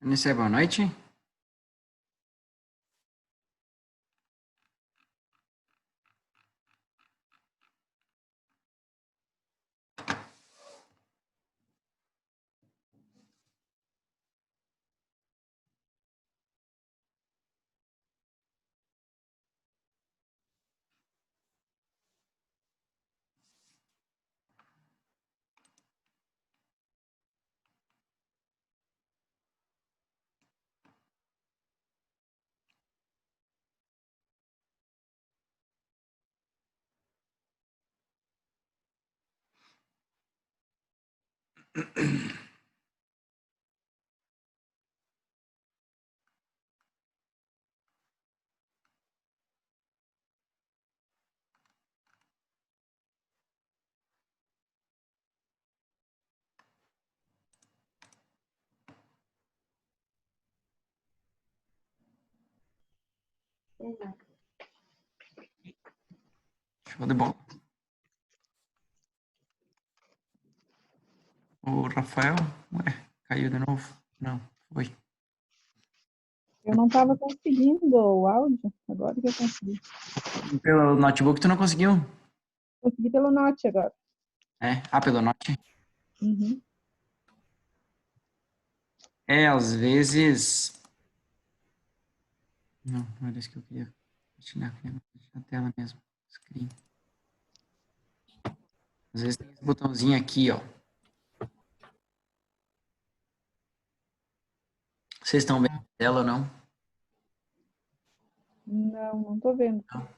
Anissa, boa noite. Show de bola. O Rafael, ué, caiu de novo? Não, foi. Eu não estava conseguindo o áudio, agora que eu consegui. Pelo notebook tu não conseguiu? Consegui pelo Note agora. É, pelo Note. Uhum. Às vezes... Não era isso que eu queria compartilhar, eu queria compartilhar a tela mesmo. Screen. Às vezes tem esse botãozinho aqui, ó. Vocês estão vendo a tela ou não? Não estou vendo. Não.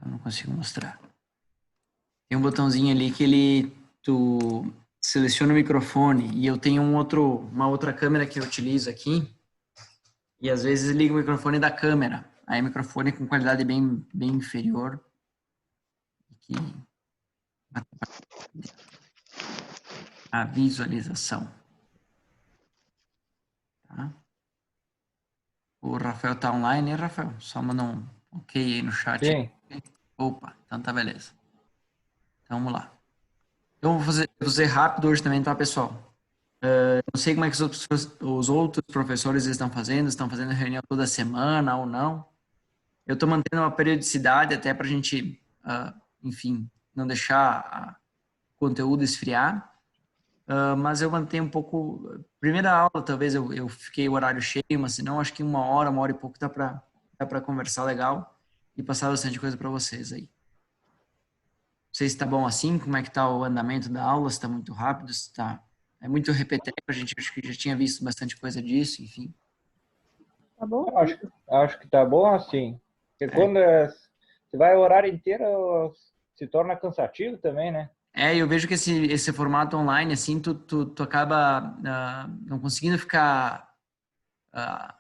Eu não consigo mostrar. Tem um botãozinho ali que tu seleciona o microfone e eu tenho uma outra câmera que eu utilizo aqui e às vezes liga o microfone da câmera. Aí o microfone com qualidade bem inferior que a visualização. Tá? O Rafael tá online, hein, Rafael? Só manda um ok aí no chat. Sim. Opa, então tá beleza. Então vamos lá. Eu vou fazer rápido hoje também, tá, pessoal? Não sei como é que os outros professores estão fazendo reunião toda semana ou não. Eu estou mantendo uma periodicidade até para a gente, enfim, não deixar o conteúdo esfriar. Mas eu mantenho um pouco. Primeira aula, talvez eu fiquei o horário cheio, mas se não, acho que uma hora e pouco dá para conversar legal e passar bastante coisa para vocês aí. Não sei se está bom assim, como é que está o andamento da aula, se está muito rápido, se está... É muito repeteco, a gente acho que já tinha visto bastante coisa disso, enfim. Tá bom? Acho que tá bom assim. Porque É. quando você vai o horário inteiro, se torna cansativo também, né? Eu vejo que esse formato online, assim, tu acaba não conseguindo ficar ah,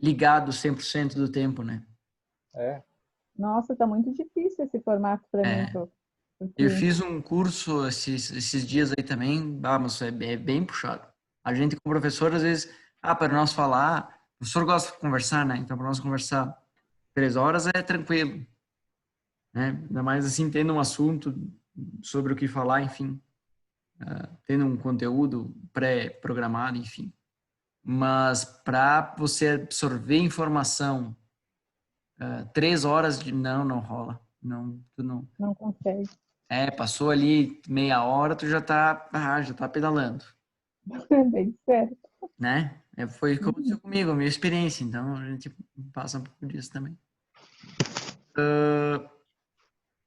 ligado 100% do tempo, né? É. Nossa, tá muito difícil esse formato para mim, É, eu porque fiz um curso esses dias aí também, mas é bem puxado. A gente com o professor, às vezes, para nós falar, o professor gosta de conversar, né? Então, para nós conversar 3 horas é tranquilo, né? Ainda mais assim, tendo um assunto sobre o que falar, enfim, tendo um conteúdo pré-programado, enfim. Mas para você absorver informação, 3 horas de não rola. Não, tu não. não consegue. Passou ali meia hora, tu já tá pedalando, Bem certo. né? Foi o que aconteceu Uhum. comigo, a minha experiência, então a gente passa um pouco disso também.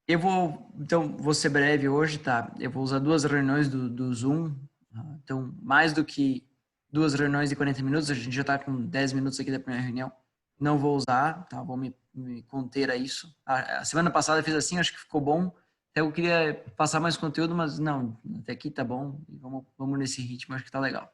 Então, vou ser breve hoje, tá? Eu vou usar 2 reuniões do Zoom, então, mais do que 2 reuniões de 40 minutos, a gente já está com 10 minutos aqui da primeira reunião. Não vou usar, tá? Vou me conter a isso. A semana passada eu fiz assim, acho que ficou bom. Até eu queria passar mais conteúdo, mas não, até aqui tá bom. Vamos nesse ritmo, acho que tá legal.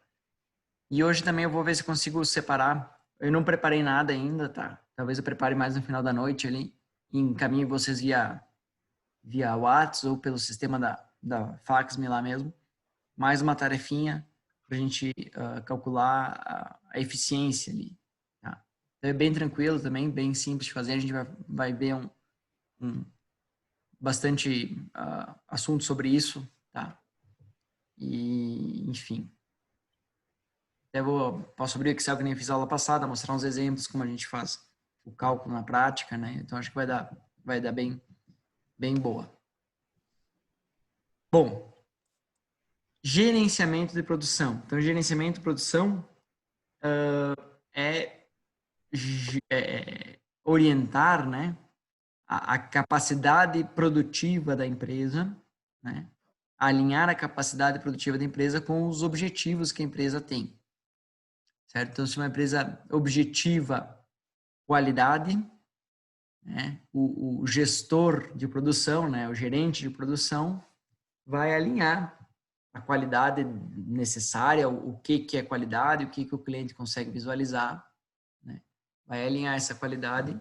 E hoje também eu vou ver se consigo separar. Eu não preparei nada ainda, tá? Talvez eu prepare mais no final da noite ali e encaminhe vocês via WhatsApp ou pelo sistema da Fax-me lá mesmo, mais uma tarefinha para a gente calcular a eficiência ali. Tá? Então é bem tranquilo também, bem simples de fazer. A gente vai ver um bastante assunto sobre isso, tá? E, enfim. Posso abrir o Excel que nem fiz a aula passada, mostrar uns exemplos como a gente faz o cálculo na prática, né? Então, acho que vai dar bem boa. Bom, gerenciamento de produção. Então, gerenciamento de produção é orientar, né, a capacidade produtiva da empresa, né, alinhar a capacidade produtiva da empresa com os objetivos que a empresa tem, certo? Então, se uma empresa objetiva qualidade, né, o gestor de produção, né, o gerente de produção, vai alinhar a qualidade necessária, o que é qualidade, o que o cliente consegue visualizar, né? Vai alinhar essa qualidade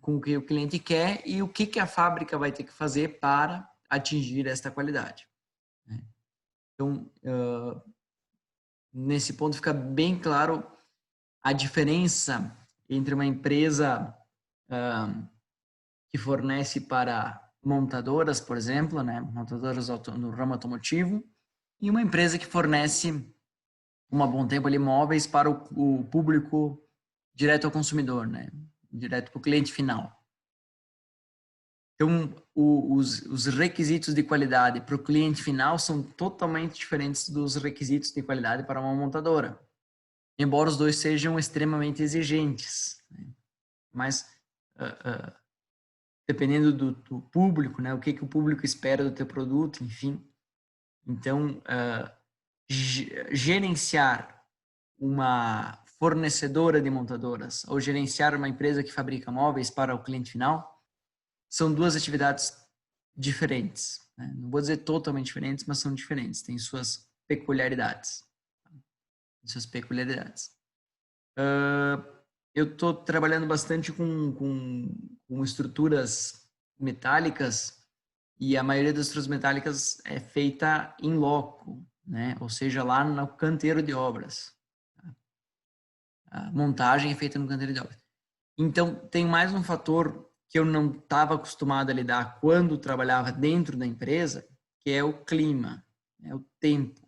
com o que o cliente quer e o que a fábrica vai ter que fazer para atingir esta qualidade, né? Então, nesse ponto fica bem claro a diferença entre uma empresa que fornece para montadoras, por exemplo, né, montadoras no ramo automotivo, e uma empresa que fornece um bom tempo ali móveis para o público direto ao consumidor, né, direto para o cliente final. Então, os requisitos de qualidade para o cliente final são totalmente diferentes dos requisitos de qualidade para uma montadora, embora os dois sejam extremamente exigentes, né? Mas dependendo do público, né, o que o público espera do teu produto, enfim. Então, gerenciar uma fornecedora de montadoras ou gerenciar uma empresa que fabrica móveis para o cliente final são duas atividades diferentes, né? Não vou dizer totalmente diferentes, mas são diferentes, têm suas peculiaridades. Eu estou trabalhando bastante com estruturas metálicas e a maioria das estruturas metálicas é feita em loco, né? Ou seja, lá no canteiro de obras. A montagem é feita no canteiro de obras. Então, tem mais um fator que eu não estava acostumado a lidar quando trabalhava dentro da empresa, que é o clima, é o tempo,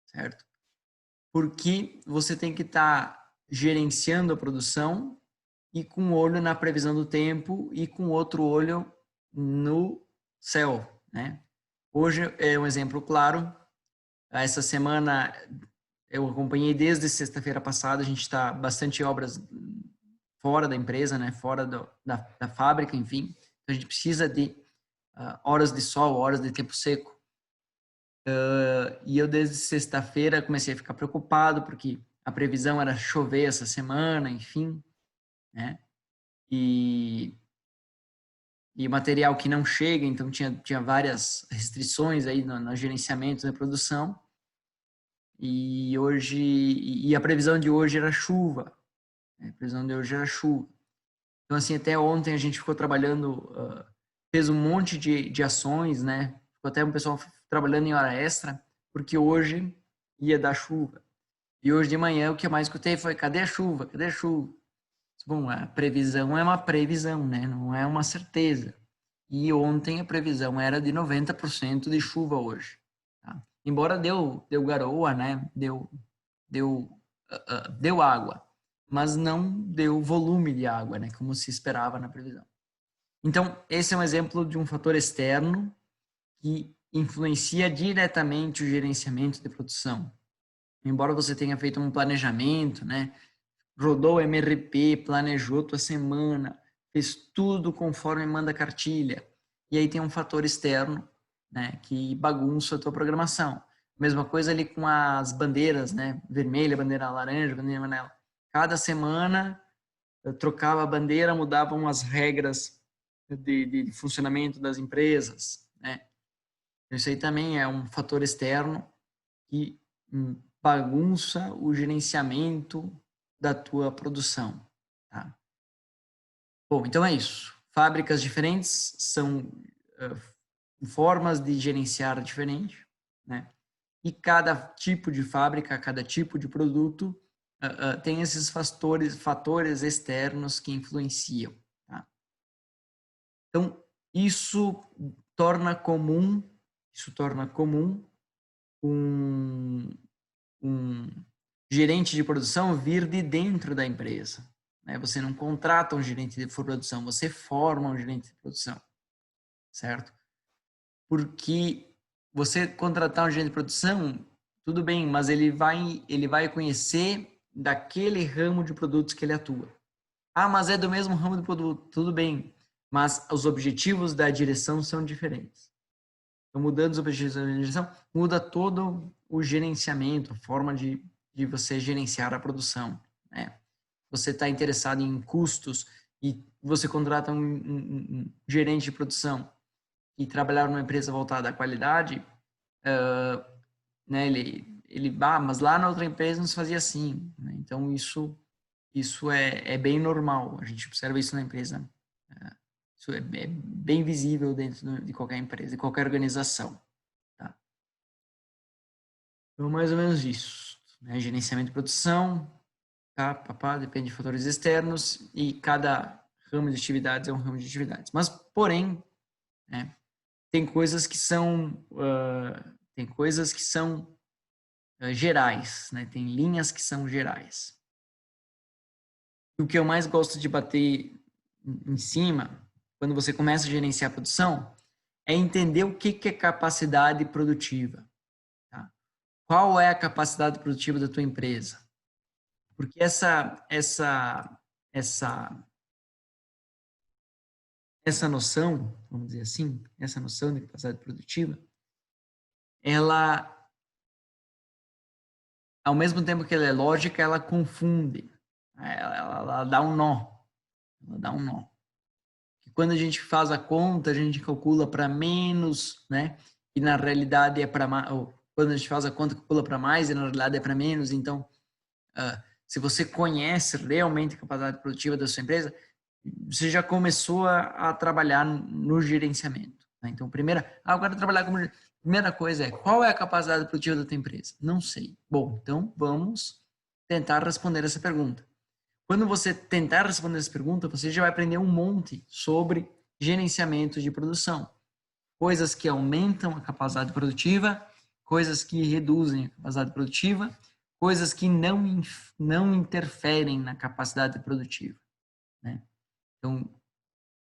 certo? Porque você tem que estar gerenciando a produção e com um olho na previsão do tempo e com outro olho no céu, né? Hoje é um exemplo claro. Essa semana eu acompanhei desde sexta-feira passada, a gente está bastante obras fora da empresa, né? Fora da fábrica, enfim. Então, a gente precisa de horas de sol, horas de tempo seco. E eu desde sexta-feira comecei a ficar preocupado porque a previsão era chover essa semana, enfim, né? E material que não chega, então tinha várias restrições aí no gerenciamento da produção. E a previsão de hoje era chuva, né? A previsão de hoje era chuva. Então, assim, até ontem a gente ficou trabalhando, fez um monte de ações, né? Ficou até um pessoal trabalhando em hora extra, porque hoje ia dar chuva. E hoje de manhã o que eu mais escutei foi: cadê a chuva? Cadê a chuva? Bom, a previsão é uma previsão, né? Não é uma certeza. E ontem a previsão era de 90% de chuva hoje. Tá? Embora deu garoa, né? Deu água, mas não deu volume de água, né? Como se esperava na previsão. Então, esse é um exemplo de um fator externo que influencia diretamente o gerenciamento de produção. Embora você tenha feito um planejamento, né? Rodou o MRP, planejou tua semana, fez tudo conforme manda a cartilha. E aí tem um fator externo, né, que bagunça a tua programação. Mesma coisa ali com as bandeiras, né? Vermelha, bandeira laranja, bandeira amarela. Cada semana eu trocava a bandeira, mudavam as regras de funcionamento das empresas, né? Isso aí também é um fator externo que bagunça o gerenciamento da tua produção, tá? Bom, então é isso. Fábricas diferentes são formas de gerenciar diferente, né? E cada tipo de fábrica, cada tipo de produto tem esses fatores externos que influenciam, tá? Então, isso torna comum um um gerente de produção vir de dentro da empresa, né? Você não contrata um gerente de produção, você forma um gerente de produção, certo? Porque você contratar um gerente de produção, tudo bem, mas ele vai conhecer daquele ramo de produtos que ele atua. Ah, mas é do mesmo ramo de produto, tudo bem, mas os objetivos da direção são diferentes. Então, mudando os objetivos da direção, muda todo o gerenciamento, a forma de você gerenciar a produção, né? Você está interessado em custos e você contrata um gerente de produção e trabalhar numa empresa voltada à qualidade, né? Mas lá na outra empresa não se fazia assim, né? Então isso é bem normal. A gente observa isso na empresa. Isso é bem visível dentro de qualquer empresa, de qualquer organização. Tá? Então, mais ou menos isso. Né? Gerenciamento de produção, tá? Depende de fatores externos e cada ramo de atividades é um ramo de atividades. Mas, porém, né, tem coisas que são gerais, né? Tem linhas que são gerais. O que eu mais gosto de bater em cima, quando você começa a gerenciar a produção, é entender o que é capacidade produtiva. Tá? Qual é a capacidade produtiva da tua empresa? Porque essa noção, vamos dizer assim, essa noção de capacidade produtiva, ela, ao mesmo tempo que ela é lógica, ela confunde. Ela dá um nó. Ela dá um nó. E quando a gente faz a conta, a gente calcula para menos, né? E na realidade é para mais. Quando a gente faz a conta, calcula para mais e na realidade é para menos. Então, se você conhece realmente a capacidade produtiva da sua empresa, você já começou a trabalhar no gerenciamento. Né? Então, agora trabalhar como. Primeira coisa é, qual é a capacidade produtiva da tua empresa? Não sei. Bom, então vamos tentar responder essa pergunta. Quando você tentar responder essa pergunta, você já vai aprender um monte sobre gerenciamento de produção. Coisas que aumentam a capacidade produtiva, coisas que reduzem a capacidade produtiva, coisas que não interferem na capacidade produtiva. Né? Então,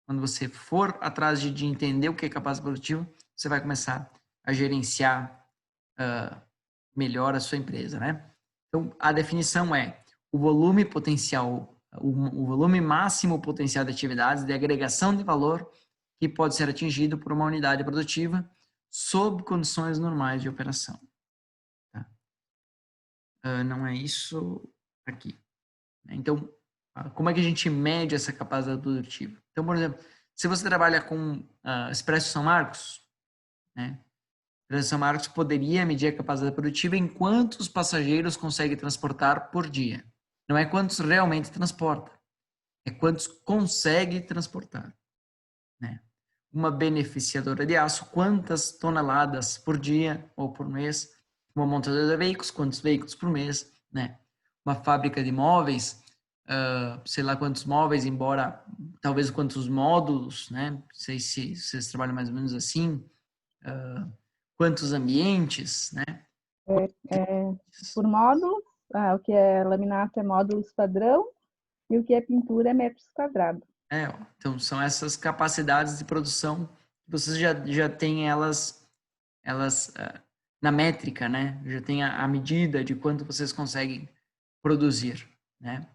quando você for atrás de entender o que é capacidade produtiva, você vai começar a gerenciar melhor a sua empresa. Né? Então, a definição é o volume potencial, o volume máximo potencial de atividades de agregação de valor que pode ser atingido por uma unidade produtiva sob condições normais de operação. Tá? Não é isso aqui. Então, como é que a gente mede essa capacidade produtiva? Então, por exemplo, se você trabalha com Expresso São Marcos, né? Expresso São Marcos poderia medir a capacidade produtiva em quantos passageiros consegue transportar por dia. Não é quantos realmente transporta, é quantos consegue transportar. Né? Uma beneficiadora de aço, quantas toneladas por dia ou por mês? Uma montadora de veículos, quantos veículos por mês? Né? Uma fábrica de móveis, sei lá quantos móveis, embora talvez quantos módulos, né? Não sei se vocês trabalham mais ou menos assim, quantos ambientes, né? Por módulos, o que é laminato é módulos padrão e o que é pintura é metros quadrados. Então são essas capacidades de produção que vocês já têm elas na métrica, né? Já tem a medida de quanto vocês conseguem produzir, né?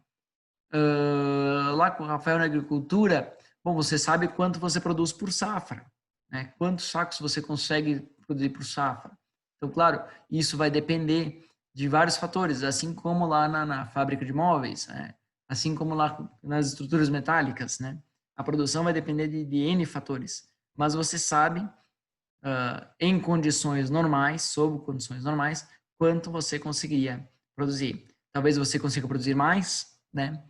Lá com o Rafael na agricultura, bom, você sabe quanto você produz por safra, né? Quantos sacos você consegue produzir por safra. Então, claro, isso vai depender de vários fatores, assim como lá na fábrica de móveis, né? Assim como lá nas estruturas metálicas, né? A produção vai depender de N fatores, mas você sabe, em condições normais, sob condições normais, quanto você conseguiria produzir. Talvez você consiga produzir mais, né?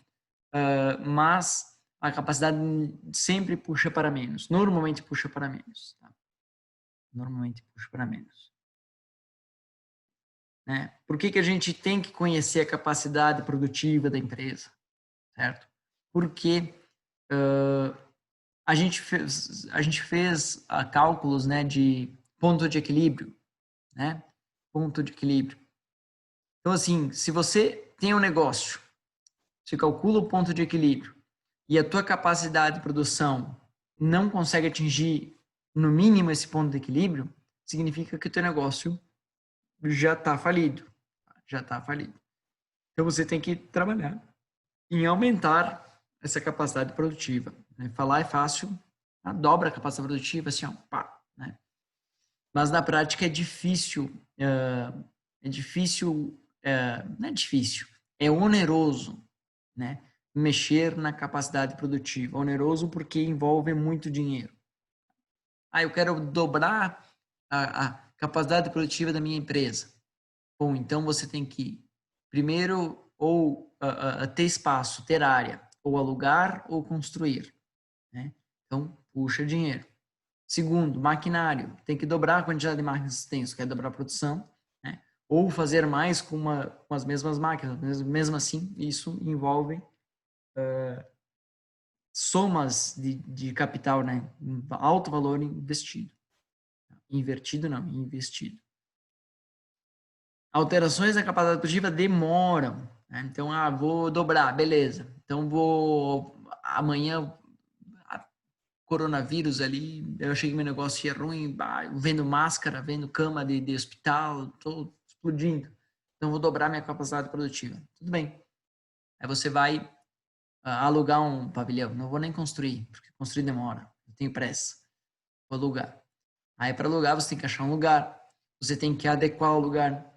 Mas a capacidade sempre puxa para menos. Normalmente puxa para menos. Tá? Normalmente puxa para menos. Né? Por que a gente tem que conhecer a capacidade produtiva da empresa? Certo? Porque a gente fez cálculos, né, de ponto de equilíbrio. Né? Ponto de equilíbrio. Então, assim, se você tem um negócio, você calcula o ponto de equilíbrio e a tua capacidade de produção não consegue atingir no mínimo esse ponto de equilíbrio, significa que o teu negócio já está falido. Já está falido. Então, você tem que trabalhar em aumentar essa capacidade produtiva. Né? Falar é fácil, dobra a capacidade produtiva, assim, ó, pá, né? Mas na prática é difícil, não é difícil, é oneroso, né? Mexer na capacidade produtiva. Oneroso porque envolve muito dinheiro. Eu quero dobrar a capacidade produtiva da minha empresa. Bom, então você tem que, primeiro, ou ter espaço, ter área, ou alugar ou construir, né? Então, puxa dinheiro. Segundo, maquinário. Tem que dobrar a quantidade de máquinas que tem, se quer dobrar a produção, né? Ou fazer mais com as mesmas máquinas. Mesmo assim, isso envolve somas de capital, né? Alto valor investido. Invertido não, investido. Alterações da capacidade produtiva demoram, né? Então, vou dobrar, beleza. Então, amanhã, coronavírus ali, eu achei que meu negócio ia ruim, vendo máscara, vendo cama de hospital, tô explodindo. Então, vou dobrar minha capacidade produtiva. Tudo bem. Aí você vai alugar um pavilhão. Não vou nem construir, porque construir demora. Eu tenho pressa. Vou alugar. Aí, para alugar, você tem que achar um lugar. Você tem que adequar o lugar.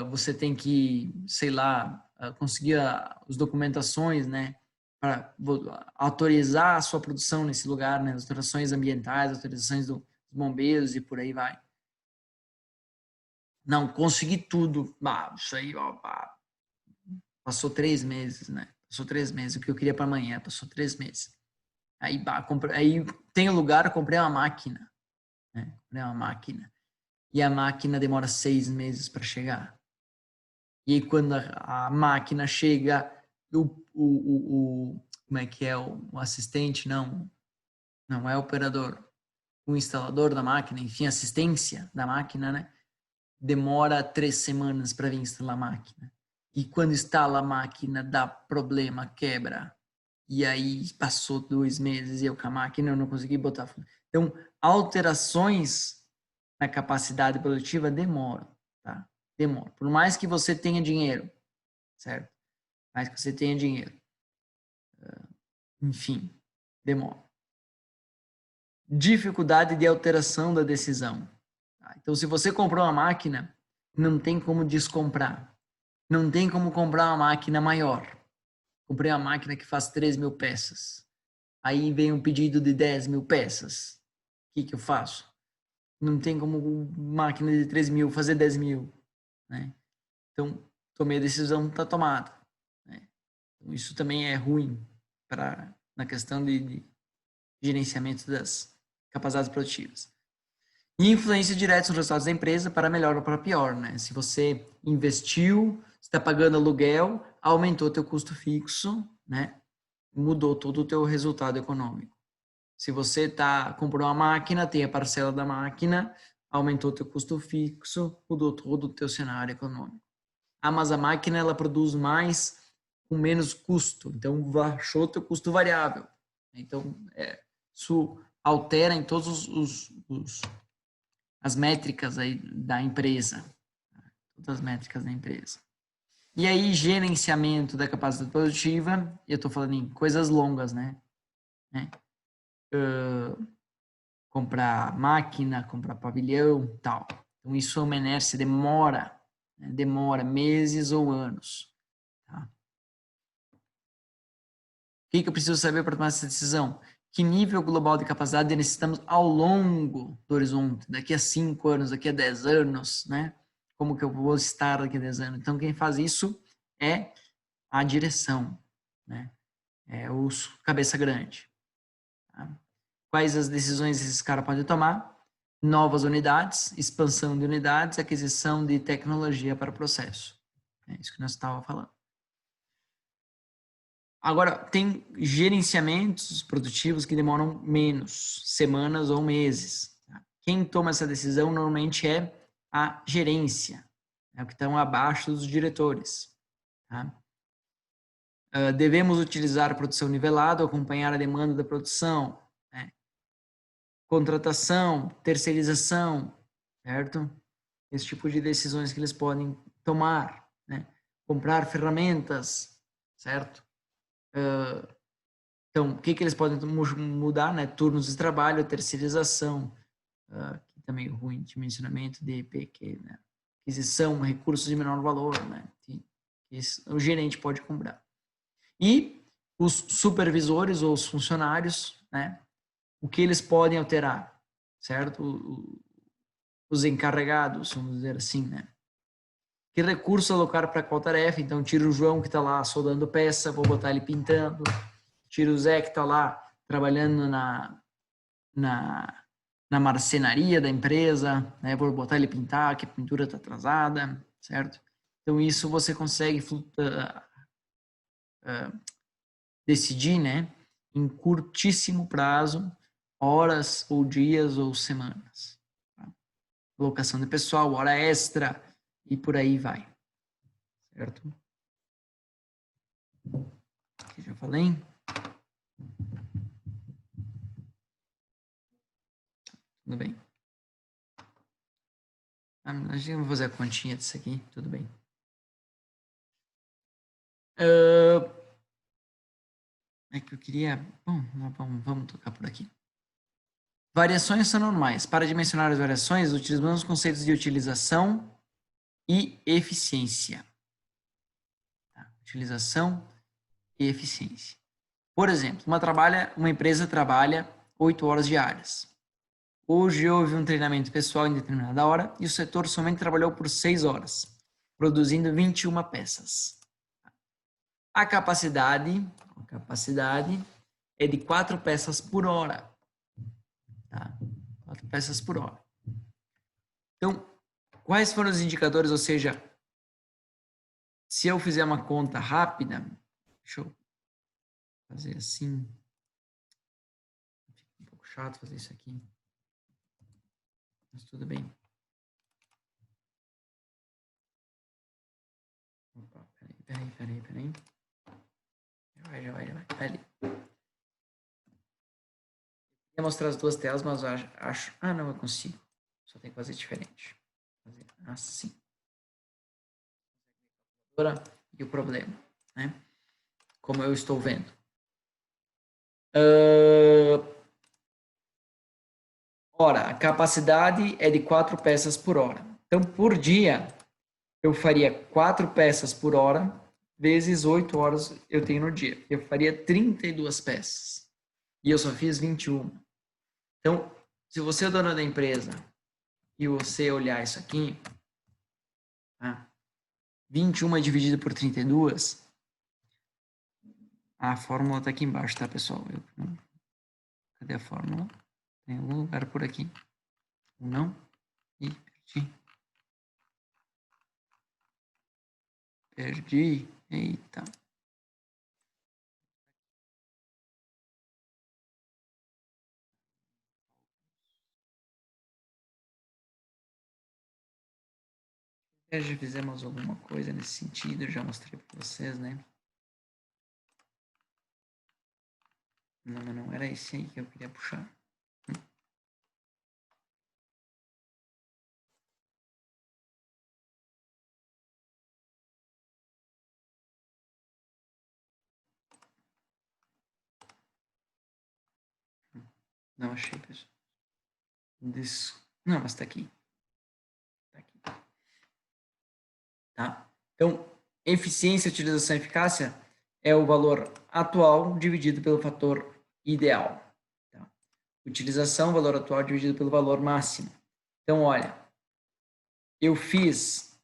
Você tem que, sei lá, conseguir as documentações, né, para autorizar a sua produção nesse lugar, né, as autorizações ambientais, autorizações dos bombeiros e por aí vai. Não, consegui tudo. Isso aí, passou 3 meses, né? Passou 3 meses. O que eu queria para amanhã, passou 3 meses. Aí, aí tem o lugar, eu comprei uma máquina, né? Comprei uma máquina. E a máquina demora 6 meses para chegar. E aí, quando a máquina chega, como é que é? O assistente, não é o operador, o instalador da máquina, enfim, assistência da máquina, né? Demora 3 semanas para vir instalar a máquina. E quando instala a máquina, dá problema, quebra. E aí passou 2 meses e eu com a máquina eu não consegui botar. Então, alterações na capacidade produtiva demoram, tá? Demora. Por mais que você tenha dinheiro, certo? Por mais que você tenha dinheiro. Enfim, demora. Dificuldade de alteração da decisão. Tá? Então, se você comprou uma máquina, não tem como descomprar. Não tem como comprar uma máquina maior. Comprei uma máquina que faz 3.000 peças. Aí vem um pedido de 10.000 peças. O que eu faço? Não tem como máquina de 3.000 fazer 10.000, né? Então, tomei a decisão, está tomada, né? Então, isso também é ruim na questão de gerenciamento das capacidades produtivas. E influência direta nos resultados da empresa para melhor ou para pior, né? Se você investiu, está pagando aluguel, aumentou teu custo fixo, né? Mudou todo o teu resultado econômico. Se você comprou uma máquina, tem a parcela da máquina, aumentou teu custo fixo, mudou todo o teu cenário econômico. Mas a máquina ela produz mais com menos custo, então baixou teu custo variável. Então, isso altera em todos as métricas aí da empresa, todas as métricas da empresa. E aí, gerenciamento da capacidade produtiva, eu estou falando em coisas longas, né? Comprar máquina, comprar pavilhão, tal. Então, isso é uma inércia, demora, né? Demora meses ou anos. Tá? O que eu preciso saber para tomar essa decisão? Que nível global de capacidade necessitamos ao longo do horizonte? Daqui a 5 anos, daqui a 10 anos, né? Como que eu vou estar daqui a 10 anos? Então, quem faz isso é a direção, né? É o cabeça grande. Tá? Quais as decisões esses caras podem tomar? Novas unidades, expansão de unidades, aquisição de tecnologia para o processo. É isso que nós estávamos falando. Agora, tem gerenciamentos produtivos que demoram menos, semanas ou meses. Tá? Quem toma essa decisão normalmente é a gerência. né, que estão abaixo dos diretores. Tá? Devemos utilizar a produção nivelada, acompanhar a demanda da produção, né? Contratação, terceirização, certo? Esse tipo de decisões que eles podem tomar, né? Comprar ferramentas, certo? Então, o que eles podem mudar, né? Turnos de trabalho, terceirização, que também é ruim, dimensionamento, DP, que, né? Aquisição, recursos de menor valor, né? Que o gerente pode comprar. E os supervisores ou os funcionários, né? O que eles podem alterar, certo? Os encarregados, vamos dizer assim, né? Que recurso alocar para qual tarefa? Então, tira o João que está lá soldando peça, vou botar ele pintando. Tira o Zé que está lá trabalhando na marcenaria da empresa, né? Vou botar ele pintar, que a pintura está atrasada, certo? Então, isso você consegue decidir, né? Em curtíssimo prazo, horas ou dias ou semanas. Tá? Alocação de pessoal, hora extra e por aí vai. Certo? Aqui já falei. Tudo bem. A gente vai fazer a continha disso aqui. Tudo bem. É que eu queria... Bom, vamos tocar por aqui. Variações são normais. Para dimensionar as variações, utilizamos os conceitos de utilização e eficiência. Tá? Utilização e eficiência. Por exemplo, uma empresa trabalha 8 horas diárias. Hoje houve um treinamento pessoal em determinada hora e o setor somente trabalhou por 6 horas, produzindo 21 peças. A capacidade é de 4 peças por hora. Tá? 4 peças por hora. Então, quais foram os indicadores? Ou seja, se eu fizer uma conta rápida, deixa eu fazer assim. Fica um pouco chato fazer isso aqui. Mas tudo bem. Opa, peraí. Já vai. Ali. Eu ia mostrar as duas telas, mas eu acho... Ah, não, eu consigo. Só tem que fazer diferente. Fazer assim. E o problema, né? Como eu estou vendo. Ora, a capacidade é de 4 peças por hora. Então, por dia, eu faria 4 peças por hora, vezes 8 horas eu tenho no dia. Eu faria 32 peças. E eu só fiz 21. Então, se você é o dono da empresa e você olhar isso aqui, tá? 21 dividido por 32, a fórmula está aqui embaixo, tá, pessoal? Cadê a fórmula? Tem algum lugar por aqui. Não? Ih, perdi. Eita. Já fizemos alguma coisa nesse sentido, já mostrei para vocês, né? Não, mas não era esse aí que eu queria puxar. Não achei, pessoal. Não, mas tá aqui. Tá? Então, eficiência, utilização e eficácia é o valor atual dividido pelo fator ideal. Tá? Utilização, valor atual dividido pelo valor máximo. Então, olha, eu fiz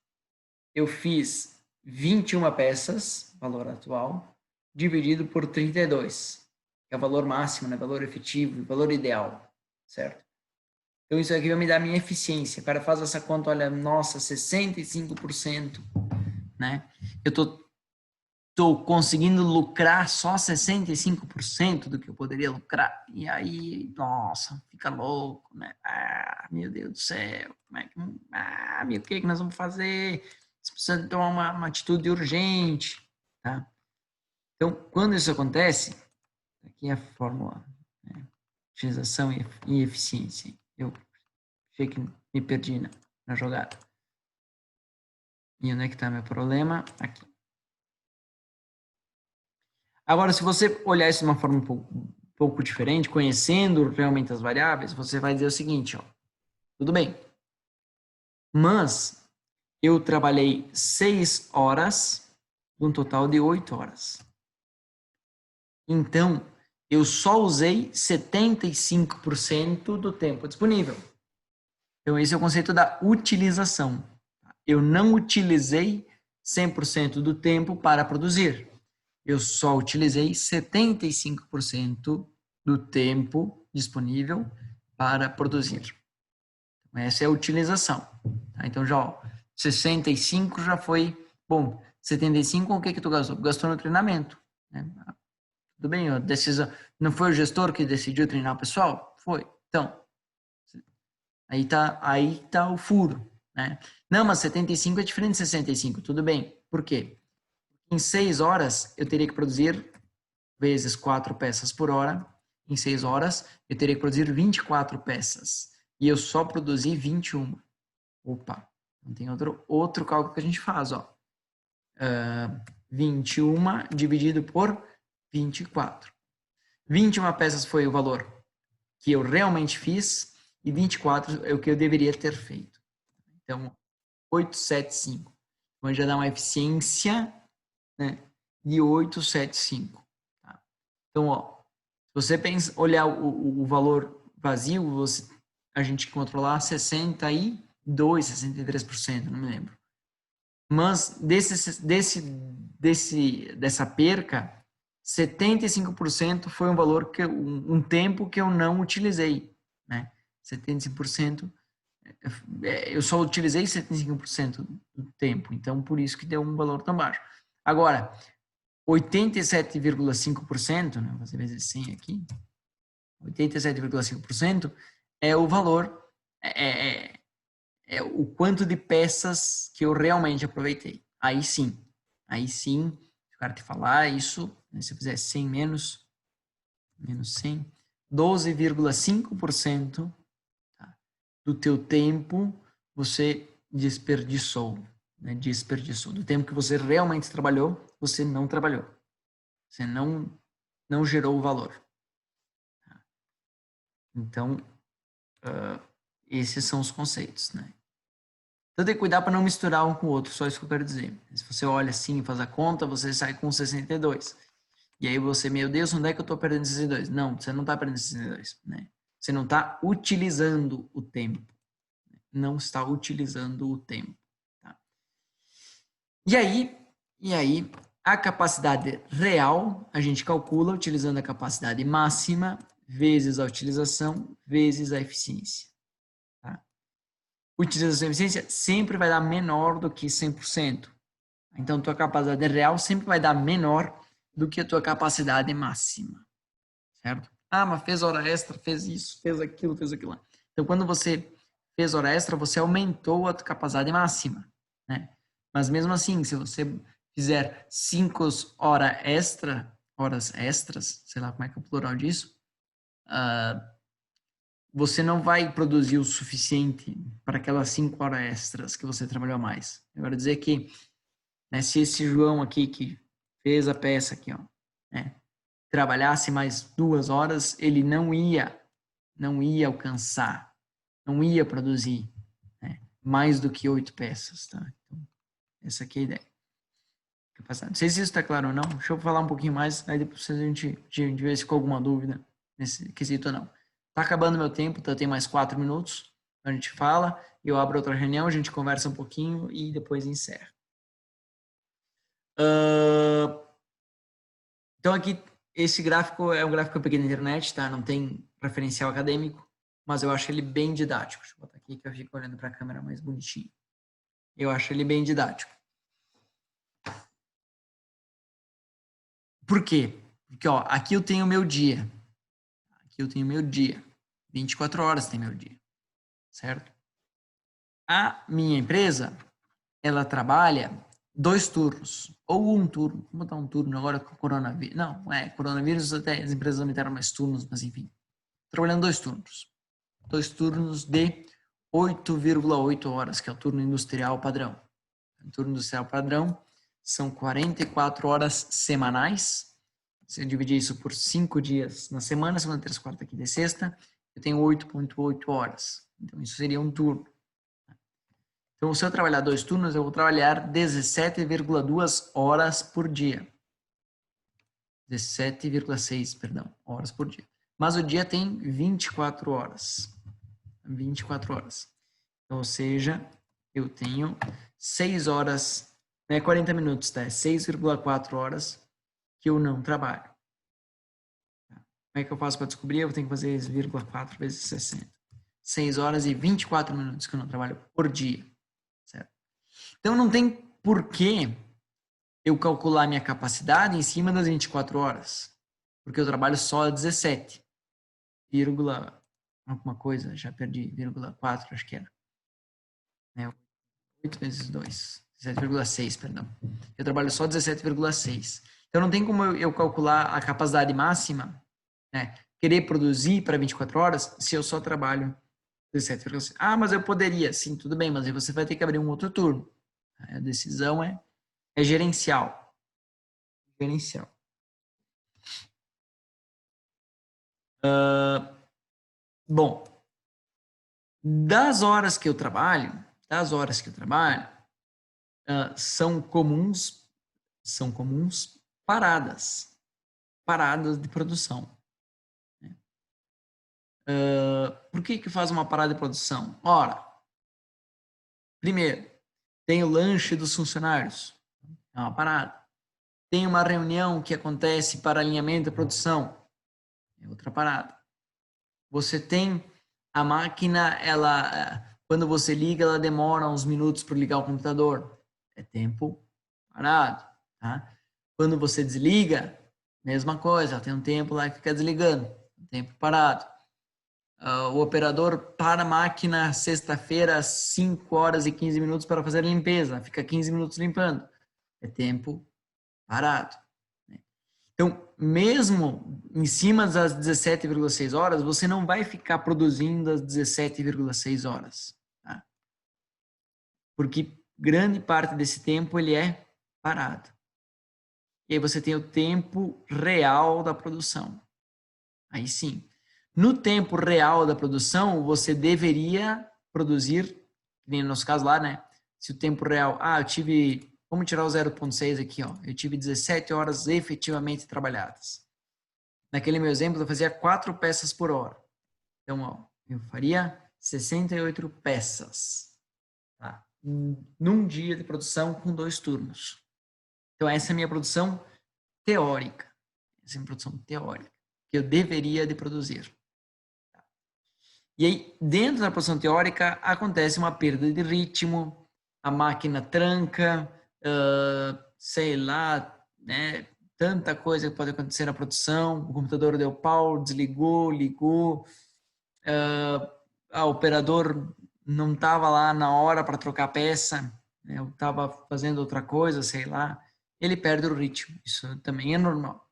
21 peças, valor atual, dividido por 32, que é o valor máximo, né? Valor efetivo, valor ideal, certo? Então, isso aqui vai me dar a minha eficiência. O cara faz essa conta, olha, nossa, 65%, né? Eu tô conseguindo lucrar só 65% do que eu poderia lucrar. E aí, nossa, fica louco, né? Ah, meu Deus do céu. Ah, meu, o que nós vamos fazer? Você precisa tomar uma atitude urgente, tá? Então, quando isso acontece, aqui é a fórmula, né? Utilização e eficiência. Eu achei que me perdi na jogada. E onde é que está meu problema? Aqui. Agora, se você olhar isso de uma forma um pouco diferente, conhecendo realmente as variáveis, você vai dizer o seguinte, ó, tudo bem, mas eu trabalhei 6 horas, num total de 8 horas. Então, eu só usei 75% do tempo disponível. Então, esse é o conceito da utilização. Eu não utilizei 100% do tempo para produzir. Eu só utilizei 75% do tempo disponível para produzir. Essa é a utilização. Tá? Então, já, ó, 65 já foi... Bom, 75, o que tu gastou? Gastou no treinamento. Né? Tudo bem, ó, decisão, não foi o gestor que decidiu treinar o pessoal? Foi. Então, aí tá o furo. Né? Não, mas 75 é diferente de 65. Tudo bem. Por quê? Em 6 horas, eu teria que produzir vezes 4 peças por hora. Em 6 horas, eu teria que produzir 24 peças. E eu só produzi 21. Opa, então tem outro cálculo que a gente faz, ó. 21 dividido por 24. 21 peças foi o valor que eu realmente fiz e 24 é o que eu deveria ter feito. Então, 875. Então, já dá uma eficiência, né, de 875. Tá? Então, ó, se você olhar o valor vazio, a gente controlar 62, 63%, não me lembro. Mas dessa perca, 75% foi um valor um tempo que eu não utilizei, né? 75%, eu só utilizei 75% do tempo, então por isso que deu um valor tão baixo. Agora, 87,5%, né? Vou fazer vezes 100 aqui, 87,5% é o valor, é o quanto de peças que eu realmente aproveitei. Aí sim, se o cara te falar isso, né, se eu fizer 100 menos 100, 12,5% tá, do teu tempo você desperdiçou. Né, desperdiçou. Do tempo que você realmente trabalhou, você não trabalhou. Você não gerou o valor. Tá? Então, esses são os conceitos, né? Então tem que cuidar para não misturar um com o outro, só isso que eu quero dizer. Se você olha assim e faz a conta, você sai com 62. E aí você, meu Deus, onde é que eu estou perdendo 62? Não, você não está perdendo 62, né? Você não está utilizando o tempo. Não está utilizando o tempo. Tá? E aí, a capacidade real, a gente calcula utilizando a capacidade máxima vezes a utilização vezes a eficiência. Utilização e eficiência sempre vai dar menor do que 100%. Então, tua capacidade real sempre vai dar menor do que a tua capacidade máxima. Certo? Ah, mas fez hora extra, fez isso, fez aquilo, fez aquilo. Então, quando você fez hora extra, você aumentou a tua capacidade máxima. Né? Mas mesmo assim, se você fizer 5 horas extras, sei lá como é que é o plural disso, você não vai produzir o suficiente para aquelas 5 horas extras que você trabalhou mais. Eu quero dizer que, né, se esse João aqui que fez a peça aqui, ó, né, trabalhasse mais 2 horas, ele não ia alcançar, não ia produzir, né, mais do que 8 peças, tá? Então, essa aqui é a ideia. Não sei se isso está claro ou não. Deixa eu falar um pouquinho mais, aí depois a gente vê se ficou alguma dúvida nesse quesito ou não. Tá acabando meu tempo, então tem mais 4 minutos. A gente fala, eu abro outra reunião, a gente conversa um pouquinho e depois encerra. Então aqui, esse gráfico é um gráfico que eu peguei na internet, tá? Não tem referencial acadêmico, mas eu acho ele bem didático. Deixa eu botar aqui que eu fico olhando para a câmera mais bonitinho. Eu acho ele bem didático. Por quê? Porque, ó, aqui eu tenho o meu dia. Aqui eu tenho meu dia. 24 horas tem meu dia. Certo? A minha empresa, ela trabalha 2 turnos, ou um turno. Vou botar um turno agora com o coronavírus. Não, coronavírus até as empresas aumentaram mais turnos, mas enfim. Trabalhando 2 turnos. 2 turnos de 8,8 horas, que é o turno industrial padrão. O turno industrial padrão são 44 horas semanais. Se eu dividir isso por 5 dias na semana, segunda, terça, quarta, quinta e sexta, eu tenho 8,8 horas. Então, isso seria um turno. Então, se eu trabalhar 2 turnos, eu vou trabalhar 17,2 horas por dia. 17,6, perdão, horas por dia. Mas o dia tem 24 horas. 24 horas. Ou seja, eu tenho 6 horas, não é 40 minutos, tá? É 6,4 horas que eu não trabalho. Como é que eu faço para descobrir? Eu tenho que fazer 0,4 vezes 60. 6 horas e 24 minutos que eu não trabalho por dia. Certo? Então, não tem porquê eu calcular minha capacidade em cima das 24 horas. Porque eu trabalho só 17, alguma coisa, já perdi, 0,4, acho que era. 8 vezes 2, 17,6, perdão. Eu trabalho só 17,6. Então, não tem como eu calcular a capacidade máxima, né? Querer produzir para 24 horas se eu só trabalho 17,6. Ah, mas eu poderia. Sim, tudo bem, mas aí você vai ter que abrir um outro turno. A decisão é gerencial. Gerencial. Bom, das horas que eu trabalho, são comuns paradas de produção. Por que faz uma parada de produção? Ora, primeiro, tem o lanche dos funcionários, é uma parada. Tem uma reunião que acontece para alinhamento da produção, é outra parada. Você tem a máquina, quando você liga, ela demora uns minutos para ligar o computador. É tempo parado, tá? Quando você desliga, mesma coisa, ela tem um tempo lá que fica desligando, tempo parado. O operador para a máquina sexta-feira, 5 horas e 15 minutos para fazer a limpeza, fica 15 minutos limpando. É tempo parado. Então, mesmo em cima das 17,6 horas, você não vai ficar produzindo as 17,6 horas. Tá? Porque grande parte desse tempo ele é parado. E aí você tem o tempo real da produção. Aí sim. No tempo real da produção, você deveria produzir, nem no nosso caso lá, né? Se o tempo real... eu tive... Vamos tirar o 0,6 aqui, ó. Eu tive 17 horas efetivamente trabalhadas. Naquele meu exemplo, eu fazia 4 peças por hora. Então, ó, eu faria 68 peças. Tá? Num dia de produção com 2 turnos. Então, essa é a minha produção teórica. Essa é a minha produção teórica. Que eu deveria de produzir. Tá? E aí, dentro da produção teórica, acontece uma perda de ritmo, a máquina tranca, sei lá, né? Tanta coisa que pode acontecer na produção, o computador deu pau, desligou, ligou, o operador não estava lá na hora para trocar a peça, né? Eu estava fazendo outra coisa, sei lá, ele perde o ritmo, isso também é normal.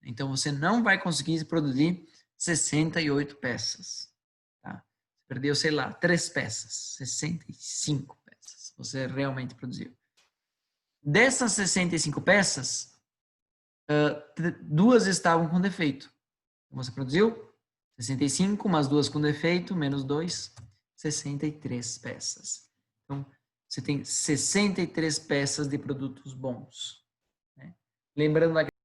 Então, você não vai conseguir produzir 68 peças, tá? Você perdeu, sei lá, 3 peças, 65 peças, você realmente produziu. Dessas 65 peças, 2 estavam com defeito. Você produziu 65, mais 2 com defeito, menos 2, 63 peças. Então, você tem 63 peças de produtos bons. Né? Lembrando